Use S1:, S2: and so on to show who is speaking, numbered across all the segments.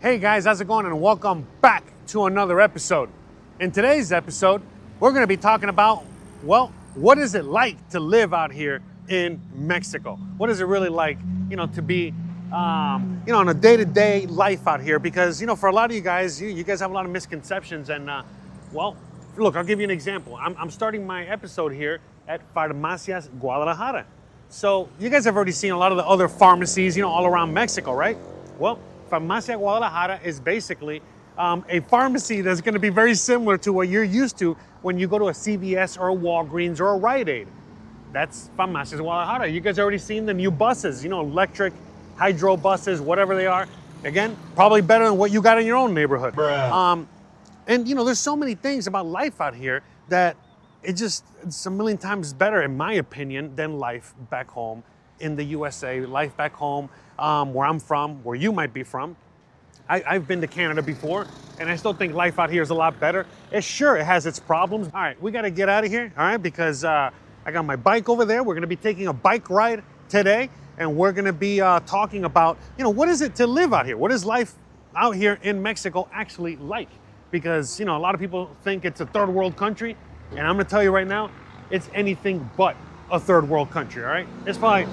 S1: Hey guys, how's it going? And welcome back to another episode. In today's episode, we're going to be talking about, well, what is it like to live out here in Mexico? What is it really like, to be, on a day-to-day life out here? Because, for a lot of you guys, you guys have a lot of misconceptions. And, look, I'll give you an example. I'm starting my episode here at Farmacias Guadalajara. So you guys have already seen a lot of the other pharmacies, all around Mexico, right? Well, Farmacia Guadalajara is basically a pharmacy that's going to be very similar to what you're used to when you go to a CVS or a Walgreens or a Rite Aid. That's Farmacia Guadalajara. You guys already seen the new buses, electric, hydro buses, whatever they are. Again, probably better than what you got in your own neighborhood. And there's so many things about life out here that it's a million times better, in my opinion, than life back home in the USA, life back home where I'm from, where you might be from. I've been to Canada before, and I still think life out here is a lot better. It has its problems. All right, we got to get out of here, all right, because I got my bike over there. We're going to be taking a bike ride today, and we're going to be talking about, what is it to live out here? What is life out here in Mexico actually like? Because, a lot of people think it's a third world country, and I'm going to tell you right now, it's anything but a third world country, all right? It's probably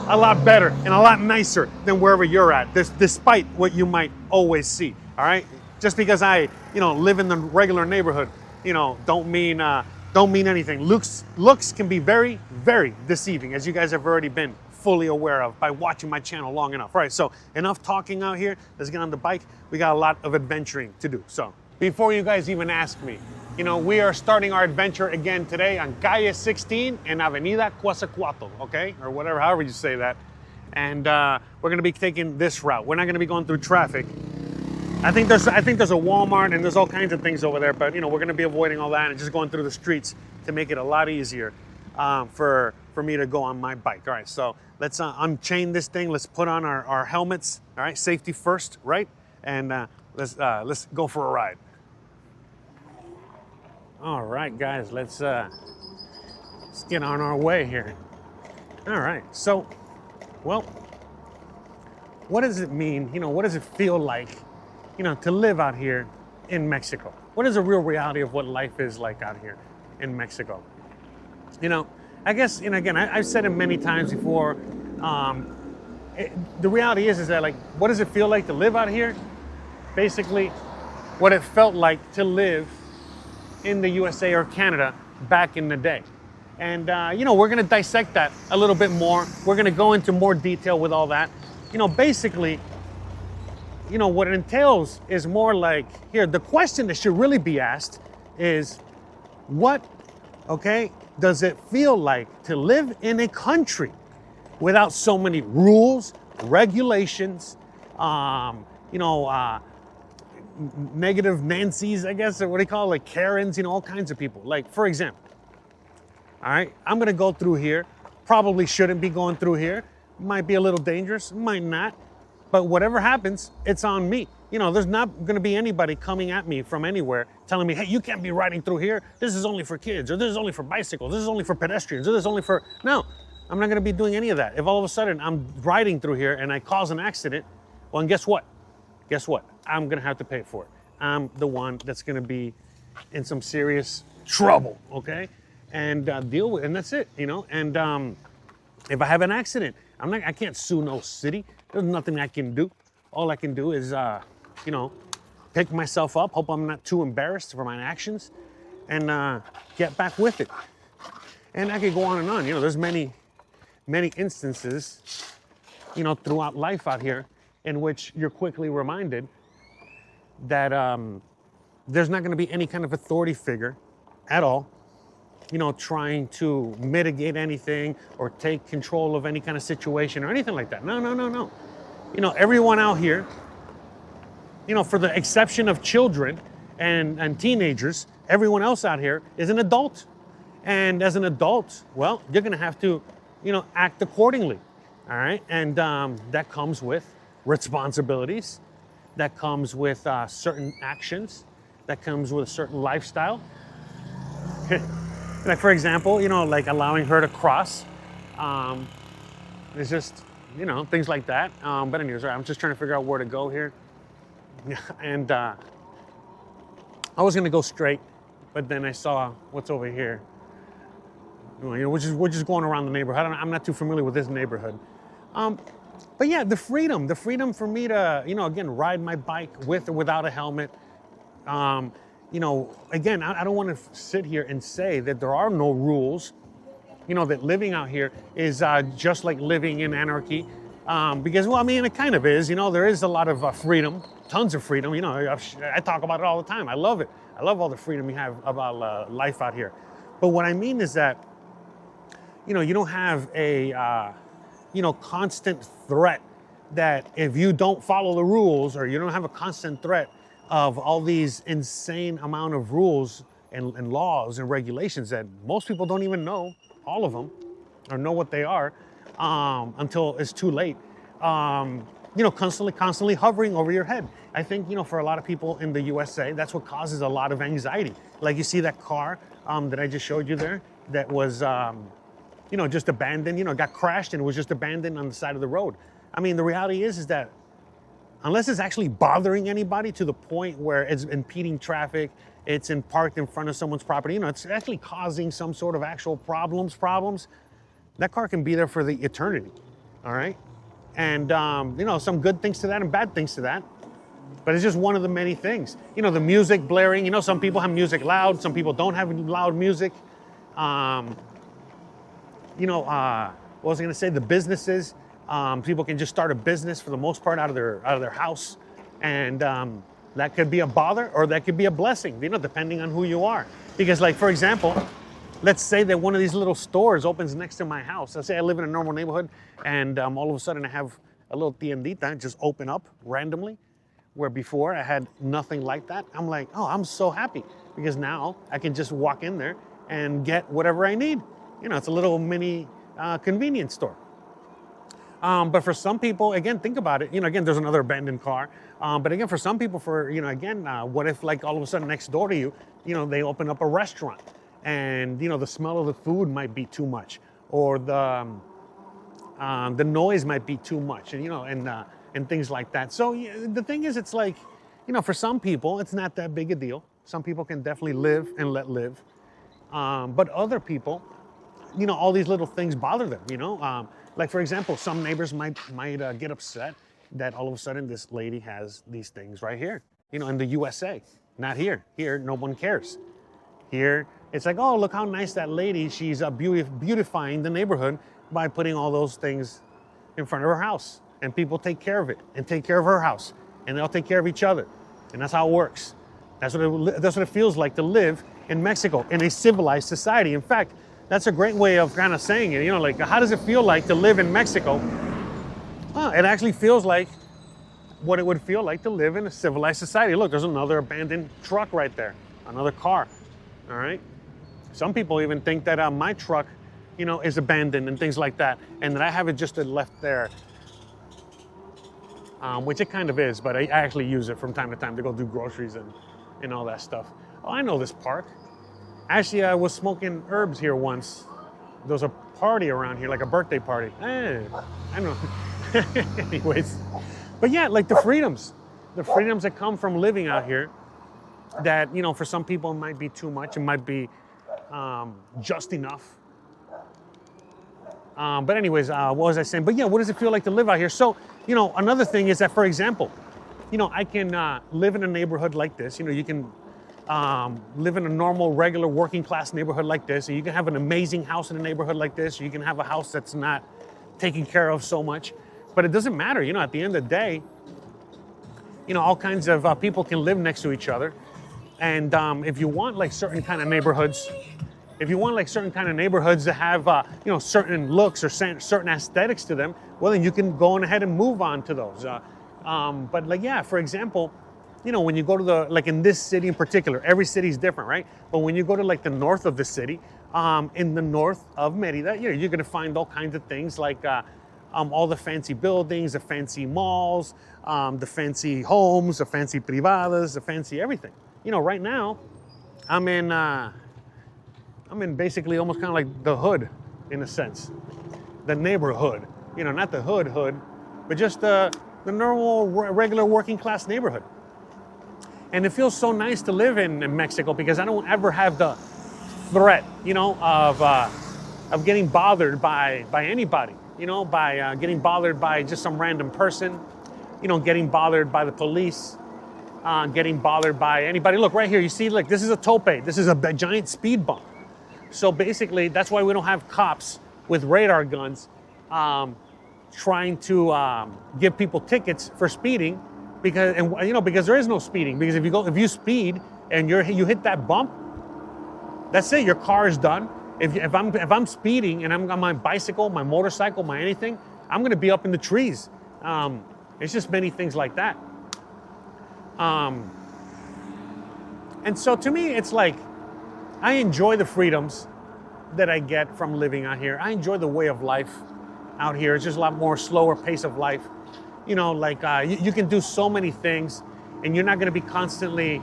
S1: a lot better and a lot nicer than wherever you're at, despite what you might always see, all right? Just because I, live in the regular neighborhood, don't mean anything. Looks can be very, very deceiving, as you guys have already been fully aware of by watching my channel long enough. All right, so enough talking out here. Let's get on the bike. We got a lot of adventuring to do. So before you guys even ask me, we are starting our adventure again today on Calle 16 and Avenida Coatzacoalcos, okay? Or whatever, however you say that. And we're gonna be taking this route. We're not gonna be going through traffic. I think there's a Walmart and there's all kinds of things over there, but we're gonna be avoiding all that and just going through the streets to make it a lot easier for me to go on my bike. All right, so let's unchain this thing. Let's put on our helmets, all right? Safety first, right? And let's go for a ride. All right, guys, let's get on our way here. All right, so, well, what does it mean? What does it feel like, to live out here in Mexico? What is the real reality of what life is like out here in Mexico? I guess, and again, I've said it many times before. The reality is that, like, what does it feel like to live out here? Basically, what it felt like to live in the USA or Canada back in the day. And, we're going to dissect that a little bit more. We're going to go into more detail with all that. Basically, what it entails is more like, here, the question that should really be asked is, what, does it feel like to live in a country without so many rules, regulations, negative Nancy's, I guess, or what do you call it, like Karens, all kinds of people. Like, for example, all right, I'm gonna go through here, probably shouldn't be going through here, might be a little dangerous, might not, but whatever happens, it's on me. There's not gonna be anybody coming at me from anywhere telling me, hey, you can't be riding through here, this is only for kids, or this is only for bicycles, this is only for pedestrians, or this is only for, no, I'm not gonna be doing any of that. If all of a sudden I'm riding through here and I cause an accident, well, and guess what? I'm gonna have to pay for it. I'm the one that's gonna be in some serious trouble, okay? And deal with, and that's it, And if I have an accident, I can't sue no city. There's nothing I can do. All I can do is, pick myself up, hope I'm not too embarrassed for my actions, and get back with it. And I could go on and on. There's many instances, throughout life out here in which you're quickly reminded that there's not going to be any kind of authority figure at all, trying to mitigate anything or take control of any kind of situation or anything like that. No. Everyone out here, for the exception of children and teenagers, everyone else out here is an adult. And as an adult, well, you're going to have to, act accordingly. All right. And that comes with responsibilities, that comes with certain actions, that comes with a certain lifestyle. Like, for example, like allowing her to cross. It's just, things like that. But anyways, I'm just trying to figure out where to go here. And I was gonna go straight, but then I saw what's over here. You know, we're just going around the neighborhood. I'm not too familiar with this neighborhood. But yeah, the freedom for me to, you know, again, ride my bike with or without a helmet. You know, again, I don't want to sit here and say that there are no rules, you know, that living out here is just like living in anarchy. Because, well, I mean, it kind of is, you know, there is a lot of freedom, tons of freedom. You know, I talk about it all the time. I love it. I love all the freedom you have about life out here. But what I mean is that, you know, you don't have a, you know, constant threat that if you don't follow the rules, or you don't have a constant threat of all these insane amount of rules and laws and regulations that most people don't even know all of them or know what they are until it's too late. You know, constantly hovering over your head. I think, you know, for a lot of people in the USA, that's what causes a lot of anxiety. Like you see that car that I just showed you there that was, you know, just abandoned, you know, got crashed and was just abandoned on the side of the road. I mean, the reality is that unless it's actually bothering anybody to the point where it's impeding traffic, it's parked in front of someone's property, you know, it's actually causing some sort of actual problems, that car can be there for the eternity, all right? And, you know, some good things to that and bad things to that, but it's just one of the many things. You know, the music blaring, you know, some people have music loud, some people don't have loud music. You know, what was I gonna say? The businesses, people can just start a business for the most part out of their house, and that could be a bother or that could be a blessing, you know, depending on who you are. Because, like, for example, let's say that one of these little stores opens next to my house. Let's say I live in a normal neighborhood, and all of a sudden I have a little tiendita just open up randomly, where before I had nothing like that. I'm like, oh, I'm so happy, because now I can just walk in there and get whatever I need. You know, it's a little mini convenience store. But for some people, again, think about it. You know, again, there's another abandoned car. But again, for some people, you know, again, what if, like, all of a sudden next door to you, you know, they open up a restaurant, and, you know, the smell of the food might be too much, or the noise might be too much, and, you know, and things like that. So the thing is, it's like, you know, for some people, it's not that big a deal. Some people can definitely live and let live. But other people, you know, all these little things bother them, you know. Like, for example, some neighbors might get upset that all of a sudden this lady has these things right here, you know, in the USA. Not here. Here, no one cares. Here, it's like, oh, look how nice that lady, she's beautifying the neighborhood by putting all those things in front of her house. And people take care of it and take care of her house. And they'll take care of each other. And that's how it works. That's what it feels like to live in Mexico, in a civilized society. In fact, that's a great way of kind of saying it. You know, like, how does it feel like to live in Mexico? It actually feels like what it would feel like to live in a civilized society. Look, there's another abandoned truck right there, another car, all right? Some people even think that my truck, you know, is abandoned and things like that, and that I have it just left there, which it kind of is, but I actually use it from time to time to go do groceries and all that stuff. Oh, I know this park. Actually, I was smoking herbs here once. There was a party around here, like a birthday party. I know. Anyways. But yeah, like the freedoms that come from living out here that, you know, for some people it might be too much. It might be just enough. But anyways, what was I saying? But yeah, what does it feel like to live out here? So, you know, another thing is that, for example, you know, I can live in a neighborhood like this. You know, you can live in a normal, regular, working class neighborhood like this. And you can have an amazing house in a neighborhood like this. Or you can have a house that's not taken care of so much. But it doesn't matter. You know, at the end of the day, you know, all kinds of people can live next to each other. And if you want like certain kind of neighborhoods, that have, you know, certain looks or certain aesthetics to them, well, then you can go on ahead and move on to those. But like, yeah, for example, you know, when you go to like in this city in particular, every city is different, right? But when you go to like the north of the city, in the north of Merida, you know, you're going to find all kinds of things like all the fancy buildings, the fancy malls, the fancy homes, the fancy privadas, the fancy everything. You know, right now, I'm in basically almost kind of like the hood, in a sense, the neighborhood. You know, not the hood, but just the normal, regular working class neighborhood. And it feels so nice to live in Mexico because I don't ever have the threat, of getting bothered by anybody, by getting bothered by just some random person, getting bothered by the police, getting bothered by anybody. Look right here, you see, like this is a tope, this is a giant speed bump. So basically, that's why we don't have cops with radar guns trying to give people tickets for speeding, because there is no speeding. Because if you speed and you hit that bump, that's it. Your car is done. If I'm speeding and I'm on my bicycle, my motorcycle, my anything, I'm going to be up in the trees. It's just many things like that. And so to me, it's like I enjoy the freedoms that I get from living out here. I enjoy the way of life out here. It's just a lot more slower pace of life. You can do so many things, and you're not going to be constantly,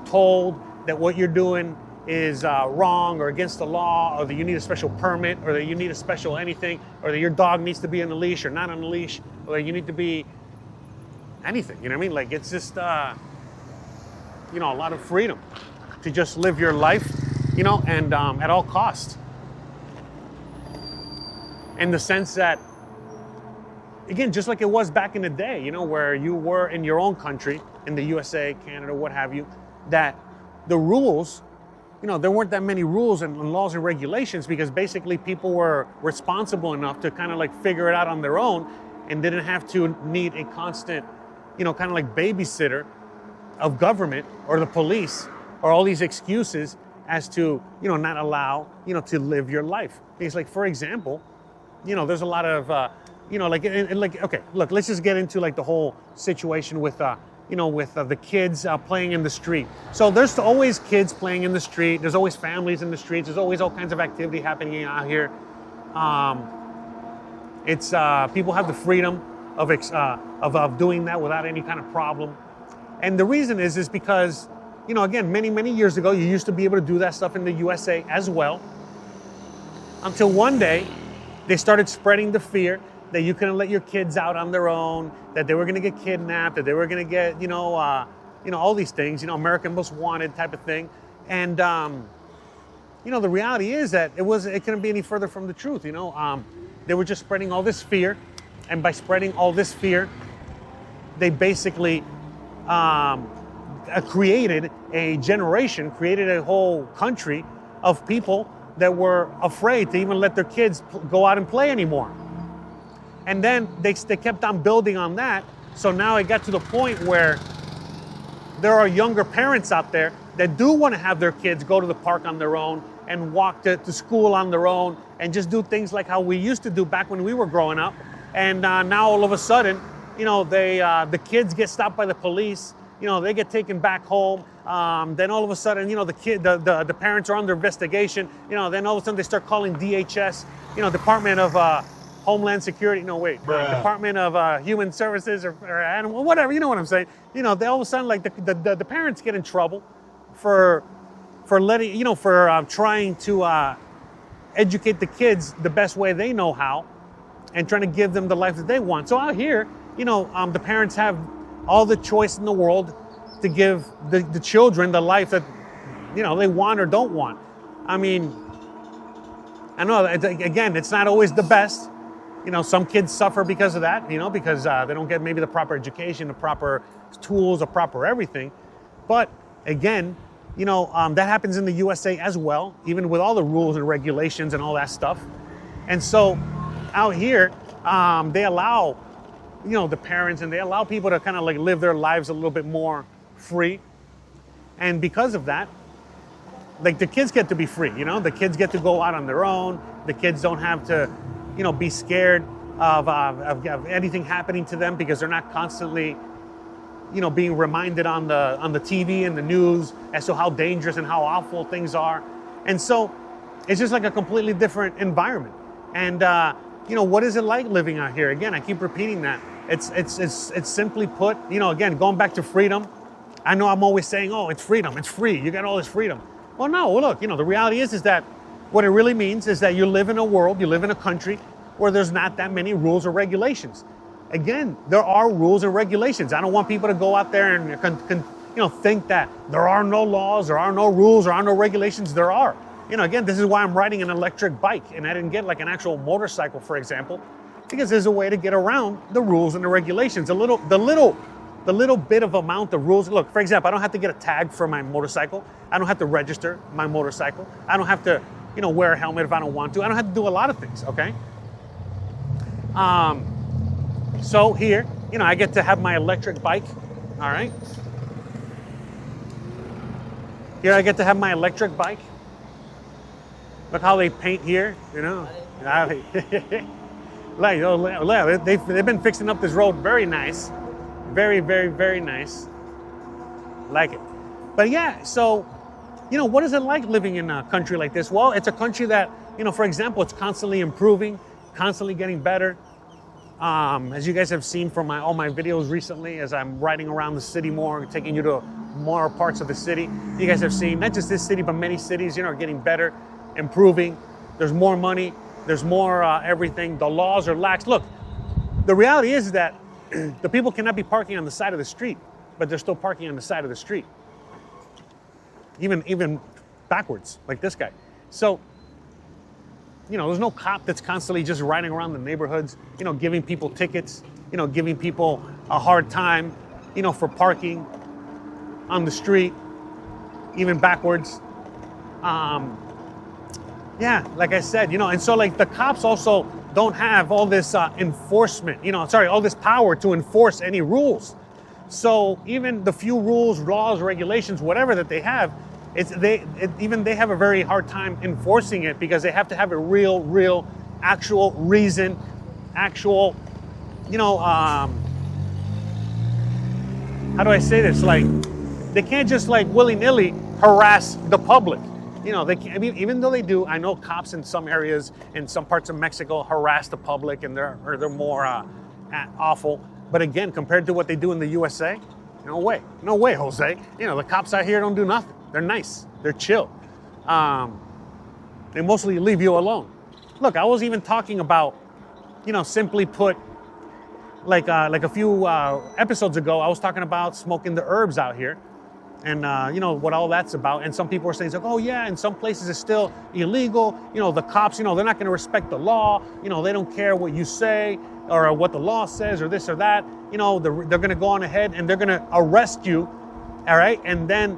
S1: told that what you're doing is wrong or against the law, or that you need a special permit, or that you need a special anything, or that your dog needs to be on a leash or not on a leash, or that you need to be anything. You know what I mean? Like it's just, a lot of freedom to just live your life, and at all costs. In the sense that, again, just like it was back in the day, where you were in your own country, in the USA, Canada, what have you, that the rules, there weren't that many rules and laws and regulations, because basically people were responsible enough to kind of like figure it out on their own and didn't have to need a constant, kind of like babysitter of government or the police or all these excuses as to, not allow, to live your life. Because like, for example, there's a lot of, okay, look, let's just get into like the whole situation with, the kids playing in the street. So there's always kids playing in the street. There's always families in the streets. There's always all kinds of activity happening out here. It's people have the freedom of doing that without any kind of problem. And the reason is because, again, many, many years ago, you used to be able to do that stuff in the USA as well. Until one day, they started spreading the fear that you couldn't let your kids out on their own, that they were going to get kidnapped, that they were going to get, all these things, American Most Wanted type of thing. And, the reality is that it couldn't be any further from the truth. They were just spreading all this fear. And by spreading all this fear, they basically created a generation, created a whole country of people that were afraid to even let their kids go out and play anymore. And then they kept on building on that. So now it got to the point where there are younger parents out there that do want to have their kids go to the park on their own and walk to school on their own and just do things like how we used to do back when we were growing up. And now all of a sudden, the kids get stopped by the police. They get taken back home. Then all of a sudden, the parents are under investigation. Then all of a sudden they start calling DHS, Department of Homeland Security. No, wait, Department of Human Services or Animal, whatever. You know what I'm saying? They all of a sudden, like the parents get in trouble for letting, for trying to educate the kids the best way they know how, and trying to give them the life that they want. So out here, the parents have all the choice in the world to give the children the life that, they want or don't want. I mean, I know, again, it's not always the best. Some kids suffer because of that, because they don't get maybe the proper education, the proper tools, the proper everything. But again, that happens in the USA as well, even with all the rules and regulations and all that stuff. And so out here, they allow, the parents, and they allow people to kind of like live their lives a little bit more free. And because of that, like the kids get to be free, the kids get to go out on their own. The kids don't have to, be scared of anything happening to them, because they're not constantly, being reminded on the TV and the news as to how dangerous and how awful things are. And so it's just like a completely different environment. And, what is it like living out here? Again, I keep repeating that. It's simply put, again, going back to freedom. I know I'm always saying, oh, it's freedom, it's free, you got all this freedom. Well, no, look, the reality is that what it really means is that you live in a world, you live in a country where there's not that many rules or regulations. Again, there are rules and regulations. I don't want people to go out there and, think that there are no laws, there are no rules, there are no regulations. There are. Again, this is why I'm riding an electric bike and I didn't get like an actual motorcycle, for example, because there's a way to get around the rules and the regulations. The little bit of amount of rules. Look, for example, I don't have to get a tag for my motorcycle. I don't have to register my motorcycle. I don't have to, wear a helmet if I don't want to. I don't have to do a lot of things, okay? So here, I get to have my electric bike, all right? Here I get to have my electric bike. Look how they paint here, Like, they've been fixing up this road very nice. Very, very, very nice. Like it. But yeah, so, what is it like living in a country like this? Well, it's a country that, for example, it's constantly improving, constantly getting better. As you guys have seen from all my videos recently, as I'm riding around the city more, taking you to more parts of the city, you guys have seen not just this city, but many cities, are getting better, improving. There's more money. There's more everything. The laws are lax. Look, the reality is that the people cannot be parking on the side of the street, but they're still parking on the side of the street. Even backwards, like this guy. So, there's no cop that's constantly just riding around the neighborhoods, giving people tickets, giving people a hard time, for parking on the street, even backwards. Yeah, like I said, and so like the cops also don't have all this enforcement, all this power to enforce any rules. So even the few rules, laws, regulations, whatever that they have, they have a very hard time enforcing it because they have to have a real, actual reason, actual, how do I say this? Like, they can't just like willy-nilly harass the public. They can't, even though they do, I know cops in some areas, in some parts of Mexico, harass the public and they're more awful. But again, compared to what they do in the USA, no way, Jose. The cops out here don't do nothing. They're nice, they're chill. They mostly leave you alone. Look, I was even talking about, simply put, like a few episodes ago, I was talking about smoking the herbs out here. And what all that's about. And some people are saying, like, oh yeah, in some places it's still illegal. The cops, they're not going to respect the law. They don't care what you say or what the law says or this or that. They're going to go on ahead and they're going to arrest you. All right. And then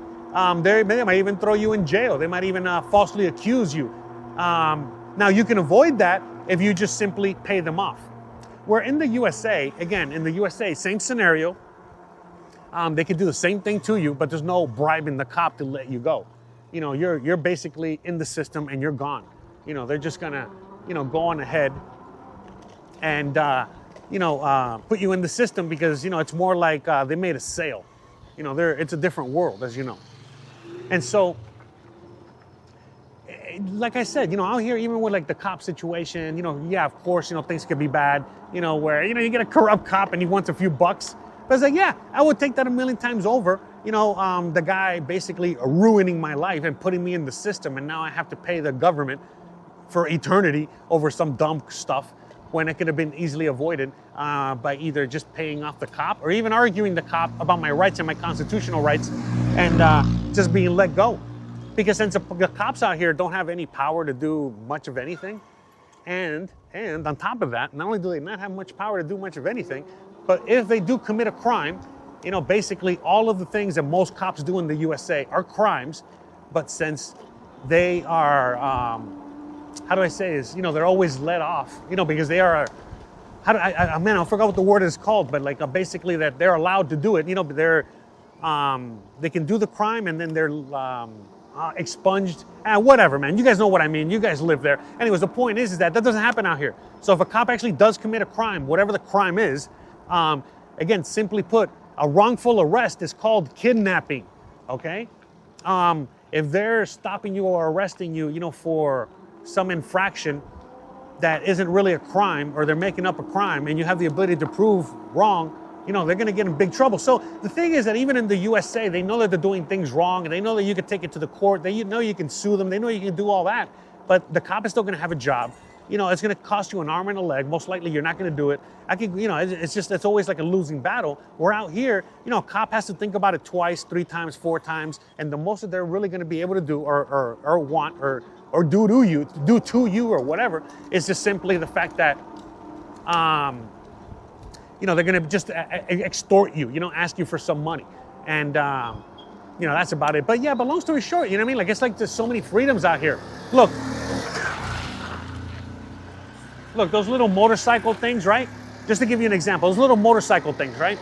S1: they might even throw you in jail. They might even falsely accuse you. Now you can avoid that if you just simply pay them off. Where in the USA, same scenario. They could do the same thing to you, but there's no bribing the cop to let you go. You're basically in the system and you're gone. They're just gonna, go on ahead and, put you in the system because, it's more like they made a sale. It's a different world, as you know. And so, like I said, out here, even with like the cop situation, yeah, of course, things could be bad, where, you get a corrupt cop and he wants a few bucks. But it's like, yeah, I would take that a million times over. The guy basically ruining my life and putting me in the system. And now I have to pay the government for eternity over some dumb stuff when it could have been easily avoided by either just paying off the cop or even arguing the cop about my rights and my constitutional rights and just being let go. Because since the cops out here don't have any power to do much of anything, and on top of that, not only do they not have much power to do much of anything, but if they do commit a crime, basically all of the things that most cops do in the USA are crimes. But since they are, how do I say this? They're always let off, because they are, I forgot what the word is called, but like basically that they're allowed to do it. But they can do the crime and then they're expunged. Whatever, man. You guys know what I mean. You guys live there. Anyways, the point is that doesn't happen out here. So if a cop actually does commit a crime, whatever the crime is, again, simply put, a wrongful arrest is called kidnapping, okay? If they're stopping you or arresting you, for some infraction that isn't really a crime, or they're making up a crime, and you have the ability to prove wrong, they're gonna get in big trouble. So the thing is that even in the USA, they know that they're doing things wrong, and they know that you can take it to the court, you can sue them, they know you can do all that, but the cop is still gonna have a job. it's going to cost you an arm and a leg. Most likely you're not going to do it. It's always like a losing battle. We're out here, a cop has to think about it twice, 3 times, 4 times, and the most that they're really going to be able to do or want or do to you or whatever is just simply the fact that they're going to just extort you, ask you for some money. And that's about it. But long story short, you know what I mean? Like, it's like there's so many freedoms out here. Look, those little motorcycle things, right? Just to give you an example, those little motorcycle things, right?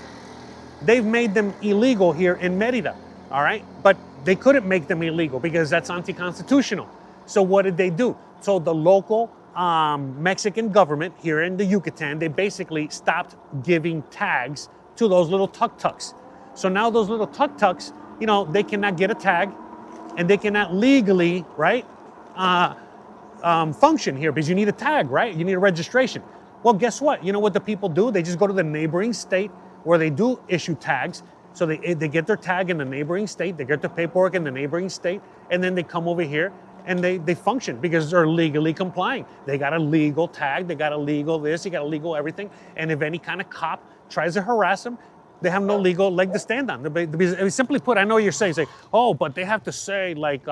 S1: They've made them illegal here in Merida, all right? But they couldn't make them illegal because that's anti-constitutional. So what did they do? So the local Mexican government here in the Yucatan, they basically stopped giving tags to those little tuk-tuks. So now those little tuk-tuks, they cannot get a tag and they cannot legally, right, function here because you need a tag, right? You need a registration. Well, guess what? You know what the people do? They just go to the neighboring state where they do issue tags. So they get their tag in the neighboring state, they get the paperwork in the neighboring state, and then they come over here and they function because they're legally complying. They got a legal tag, they got a legal this, they got a legal everything. And if any kind of cop tries to harass them, they have no legal leg to stand on. Because simply put, I know you're saying, oh, but they have to say like,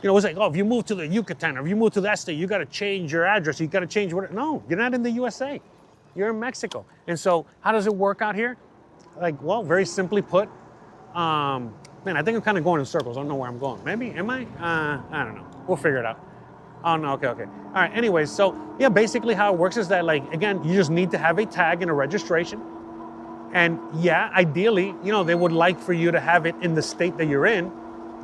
S1: it's like, oh, if you move to the Yucatan or if you move to that state, you got to change your address. You got to change what? No, you're not in the USA. You're in Mexico. And so how does it work out here? Like, well, very simply put, man, I think I'm kind of going in circles. I don't know where I'm going. Maybe, am I? I don't know. We'll figure it out. Oh, no, okay. All right, anyways, so, basically how it works is that, like, again, you just need to have a tag and a registration. And, ideally, they would like for you to have it in the state that you're in.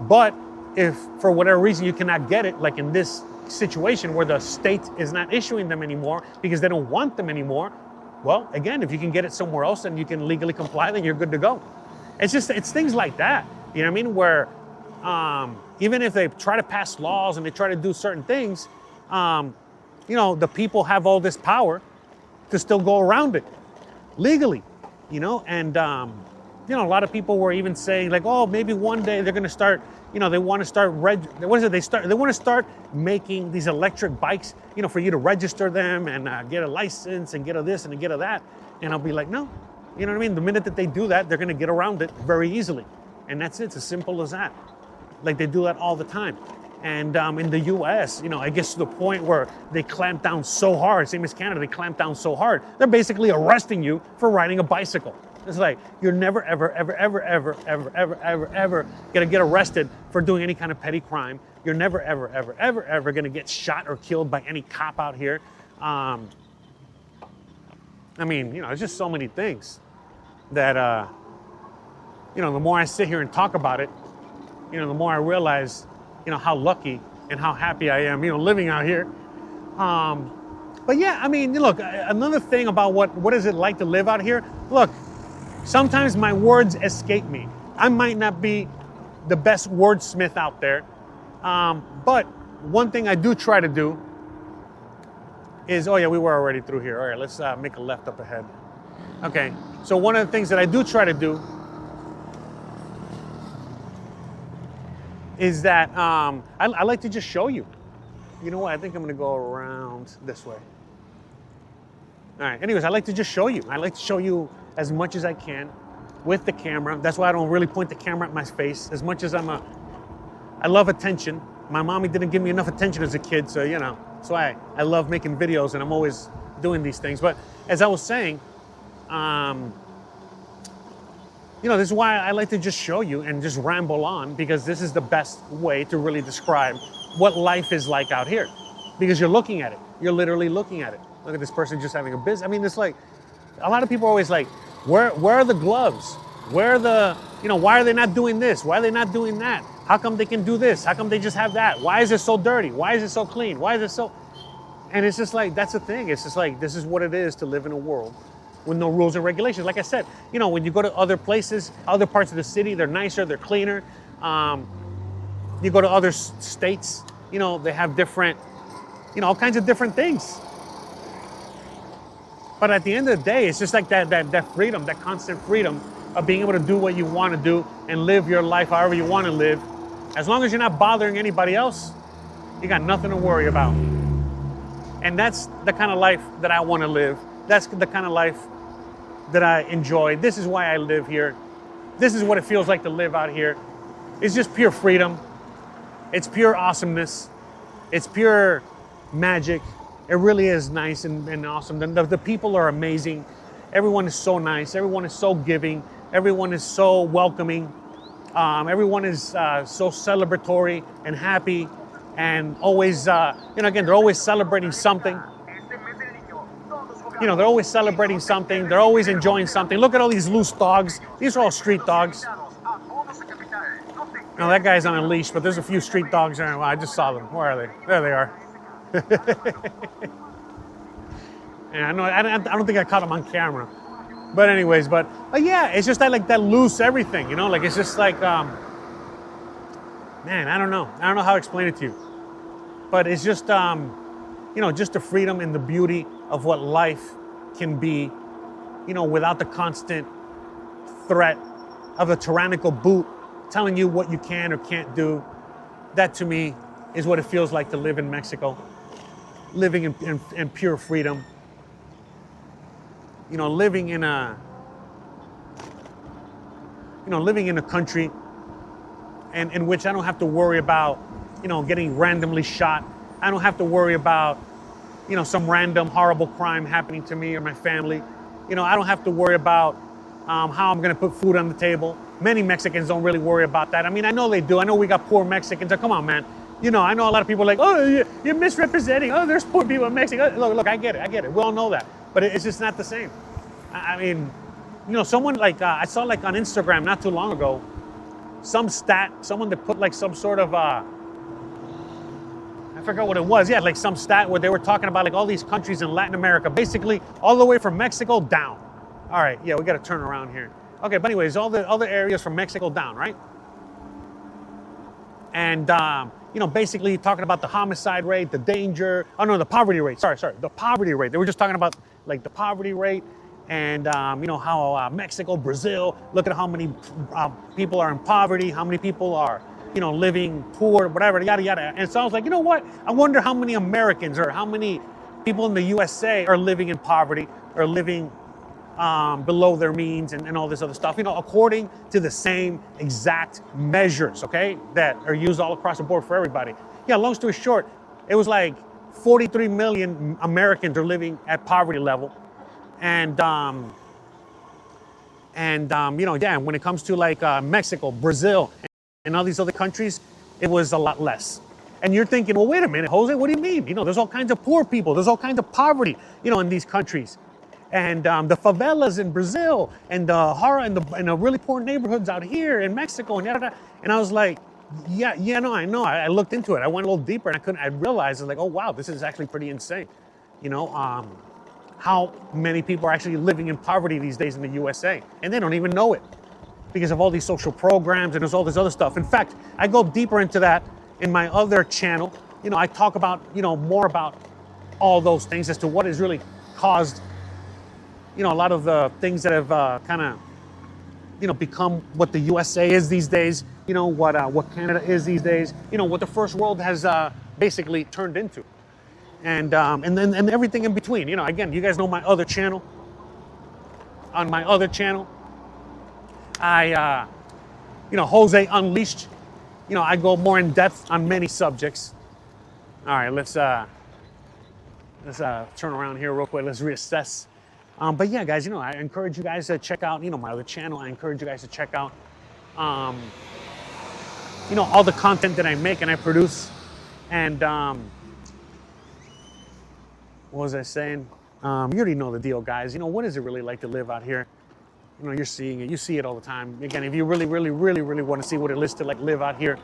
S1: But if, for whatever reason, you cannot get it, like in this situation where the state is not issuing them anymore because they don't want them anymore, well, again, if you can get it somewhere else and you can legally comply, then you're good to go. It's things like that, you know what I mean? Where even if they try to pass laws and they try to do certain things, the people have all this power to still go around it legally, and a lot of people were even saying like, oh, maybe one day they're going to start, they want to start, they want to start making these electric bikes, for you to register them and get a license and get a this and get a that. And I'll be like, no, you know what I mean? The minute that they do that, they're going to get around it very easily. And that's it. It's as simple as that. Like they do that all the time. And in the US, it gets to the point where they clamp down so hard, same as Canada, they clamp down so hard, they're basically arresting you for riding a bicycle. It's like, you're never, ever, ever, ever, ever, ever, ever, ever, ever gonna get arrested for doing any kind of petty crime. You're never, ever, ever, ever, ever gonna get shot or killed by any cop out here. It's just so many things that, the more I sit here and talk about it, the more I realize, how lucky and how happy I am, living out here. But look, another thing about what is it like to live out here? Look, sometimes my words escape me. I might not be the best wordsmith out there, but one thing I do try to do is, we were already through here. All right, let's make a left up ahead. Okay, so one of the things that I do try to do is that I like to just show you. You know what? I think I'm going to go around this way. All right. Anyways, I like to just show you. I like to show you as much as I can with the camera. That's why I don't really point the camera at my face as much as I love attention. My mommy didn't give me enough attention as a kid, so, that's why I love making videos and I'm always doing these things. But as I was saying, this is why I like to just show you and just ramble on, because this is the best way to really describe what life is like out here. Because you're looking at it. You're literally looking at it. Look at this person just having a business. It's like, a lot of people are always like, where are the gloves? Where are the, why are they not doing this? Why are they not doing that? How come they can do this? How come they just have that? Why is it so dirty? Why is it so clean? Why is it so... And it's just like, that's the thing. It's just like, this is what it is to live in a world with no rules and regulations. Like I said, when you go to other places, other parts of the city, they're nicer, they're cleaner. You go to other states, they have different, all kinds of different things. But at the end of the day, it's just like that freedom, that constant freedom of being able to do what you want to do and live your life however you want to live. As long as you're not bothering anybody else, you got nothing to worry about. And that's the kind of life that I want to live. That's the kind of life that I enjoy. This is why I live here. This is what it feels like to live out here. It's just pure freedom. It's pure awesomeness. It's pure magic. It really is nice and awesome. The people are amazing. Everyone is so nice. Everyone is so giving. Everyone is so welcoming. Everyone is so celebratory and happy, and always, again, they're always celebrating something. They're always celebrating something. They're always enjoying something. Look at all these loose dogs. These are all street dogs. Now that guy's on a leash, but there's a few street dogs there. Well, I just saw them. Where are they? There they are. And I don't think I caught them on camera. But anyways, but yeah, it's just that loose everything, like it's just like, man, I don't know how to explain it to you. But it's just, just the freedom and the beauty of what life can be, without the constant threat of a tyrannical boot telling you what you can or can't do. That to me is what it feels like to live in Mexico, living in pure freedom. Living in a country in which I don't have to worry about, getting randomly shot. I don't have to worry about, some random horrible crime happening to me or my family. I don't have to worry about how I'm going to put food on the table. Many Mexicans don't really worry about that. I mean, I know they do. I know we got poor Mexicans. Come on, man. I know a lot of people are like, oh, you're misrepresenting. Oh, there's poor people in Mexico. Look, I get it. We all know that. But it's just not the same. I mean, someone I saw on Instagram not too long ago, someone that put some sort of, I forgot what it was. Yeah, some stat where they were talking about all these countries in Latin America, basically all the way from Mexico down. All right, yeah, we got to turn around here. Okay, but anyways, all the other areas from Mexico down, right? And, basically talking about the homicide rate, the danger, the poverty rate. Sorry, the poverty rate. They were just talking about the poverty rate and, how Mexico, Brazil, look at how many people are in poverty, how many people are, living poor, whatever, yada, yada. And so I was like, you know what? I wonder how many Americans or how many people in the USA are living in poverty or living below their means and all this other stuff, according to the same exact measures, okay, that are used all across the board for everybody. Yeah, long story short, it was 43 million Americans are living at poverty level. And when it comes to Mexico, Brazil, and all these other countries, it was a lot less. And you're thinking, well, wait a minute, Jose, what do you mean? There's all kinds of poor people. There's all kinds of poverty, in these countries. And the favelas in Brazil and the horror and the really poor neighborhoods out here in Mexico and yada. And I was like, I know. I looked into it. I went a little deeper and I realized, oh wow, this is actually pretty insane. How many people are actually living in poverty these days in the USA, and they don't even know it because of all these social programs and there's all this other stuff. In fact, I go deeper into that in my other channel. I talk about, more about all those things as to what has really caused, a lot of the things that have kind of, become what the USA is these days, what Canada is these days, what the first world has basically turned into. And everything in between. Again, you guys know my other channel. On my other channel, I, Jose Unleashed. I go more in depth on many subjects. All right, let's turn around here real quick. Let's reassess. But yeah, guys, I encourage you guys to check out, my other channel. I encourage you guys to check out, all the content that I make and I produce. And what was I saying? You already know the deal, guys. What is it really like to live out here? You're seeing it. You see it all the time. Again, if you really, really, really, really want to see what it is to live out here,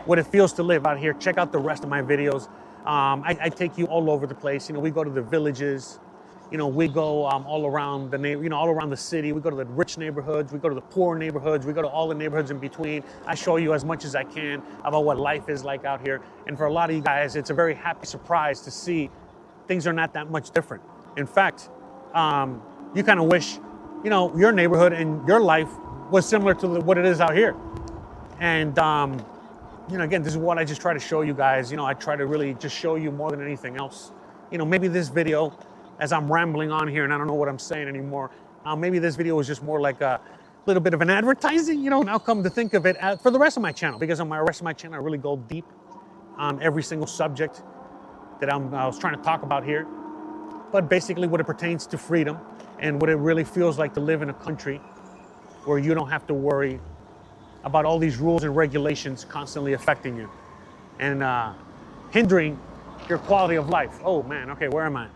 S1: what it feels to live out here, check out the rest of my videos. I take you all over the place. We go to the villages. We go all around the all around the city. We go to the rich neighborhoods. We go to the poor neighborhoods. We go to all the neighborhoods in between. I show you as much as I can about what life is like out here. And for a lot of you guys, it's a very happy surprise to see things are not that much different. In fact, you kind of wish, your neighborhood and your life was similar to what it is out here. And, again, this is what I just try to show you guys. I try to really just show you more than anything else, maybe this video, as I'm rambling on here and I don't know what I'm saying anymore, maybe this video is just more like a little bit of an advertising, now come to think of it for the rest of my channel, because on the rest of my channel, I really go deep on every single subject that I was trying to talk about here. But basically what it pertains to freedom and what it really feels like to live in a country where you don't have to worry about all these rules and regulations constantly affecting you and hindering your quality of life. Oh man, okay, where am I?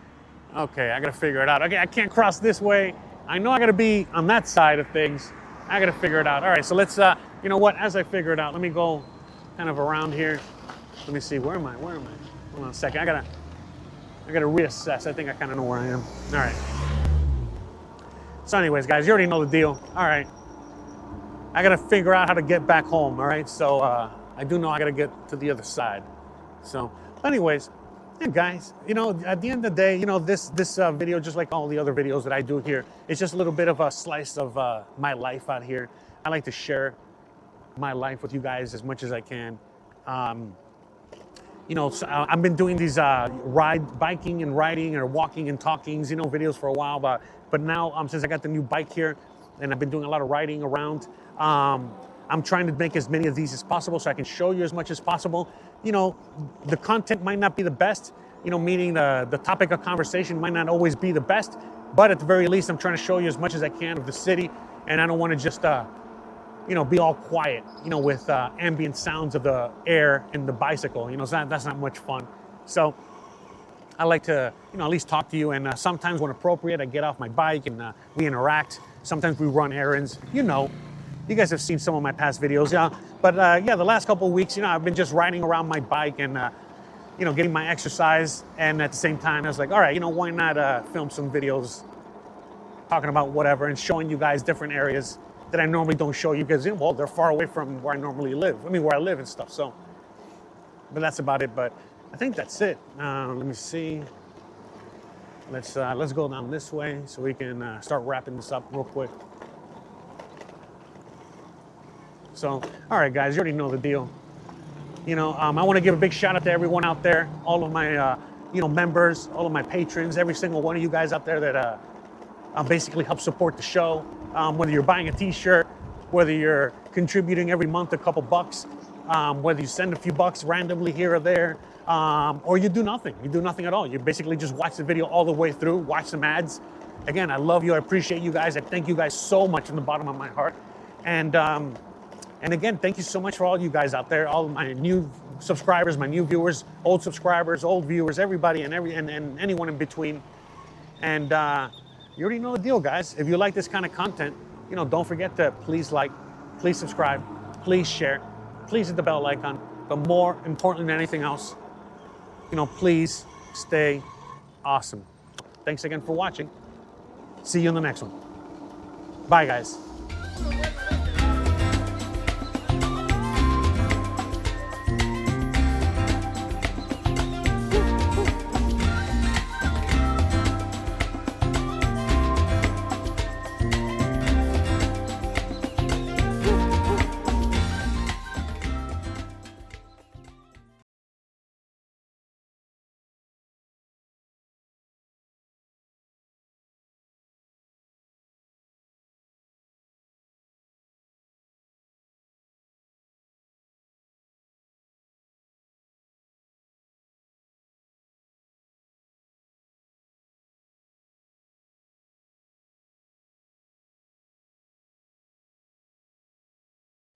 S1: Okay, I gotta figure it out. Okay, I can't cross this way. I know I gotta be on that side of things. I gotta figure it out. All right, so let's, you know what, as I figure it out, let me go kind of around here. Let me see, where am I? Hold on a second, I gotta reassess. I think I kind of know where I am. All right. So anyways, guys, you already know the deal. All right. I gotta figure out how to get back home, all right? So I do know I gotta get to the other side. So anyways, yeah, guys, at the end of the day, this video, just like all the other videos that I do here, it's just a little bit of a slice of my life out here. I like to share my life with you guys as much as I can. So I've been doing these biking and riding or walking and talkings, videos for a while, but now since I got the new bike here and I've been doing a lot of riding around, I'm trying to make as many of these as possible so I can show you as much as possible. The content might not be the best, meaning the topic of conversation might not always be the best, but at the very least, I'm trying to show you as much as I can of the city, and I don't want to just, be all quiet, with ambient sounds of the air and the bicycle. That's not much fun. So I like to, at least talk to you, and sometimes when appropriate, I get off my bike and we interact. Sometimes we run errands, You guys have seen some of my past videos, yeah. But yeah, the last couple of weeks, I've been just riding around my bike and, getting my exercise. And at the same time, I was like, all right, why not film some videos talking about whatever and showing you guys different areas that I normally don't show you because, well, they're far away from where I normally live. Where I live and stuff. So, but that's about it. But I think that's it. Let me see. Let's go down this way so we can start wrapping this up real quick. So, all right, guys, you already know the deal. I want to give a big shout out to everyone out there, all of my, members, all of my patrons, every single one of you guys out there that basically help support the show. Whether you're buying a t-shirt, whether you're contributing every month a couple bucks, whether you send a few bucks randomly here or there, or you do nothing. You do nothing at all. You basically just watch the video all the way through, watch some ads. Again, I love you. I appreciate you guys. I thank you guys so much from the bottom of my heart. And again, thank you so much for all you guys out there, all of my new subscribers, my new viewers, old subscribers, old viewers, everybody and anyone in between. And you already know the deal, guys. If you like this kind of content, don't forget to please like, please subscribe, please share, please hit the bell icon. But more important than anything else, please stay awesome. Thanks again for watching. See you in the next one. Bye, guys.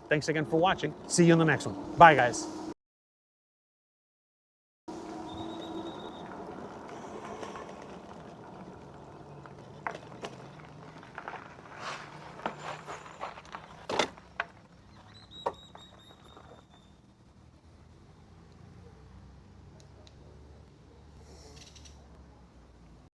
S1: Thanks again for watching. See you in the next one. Bye, guys.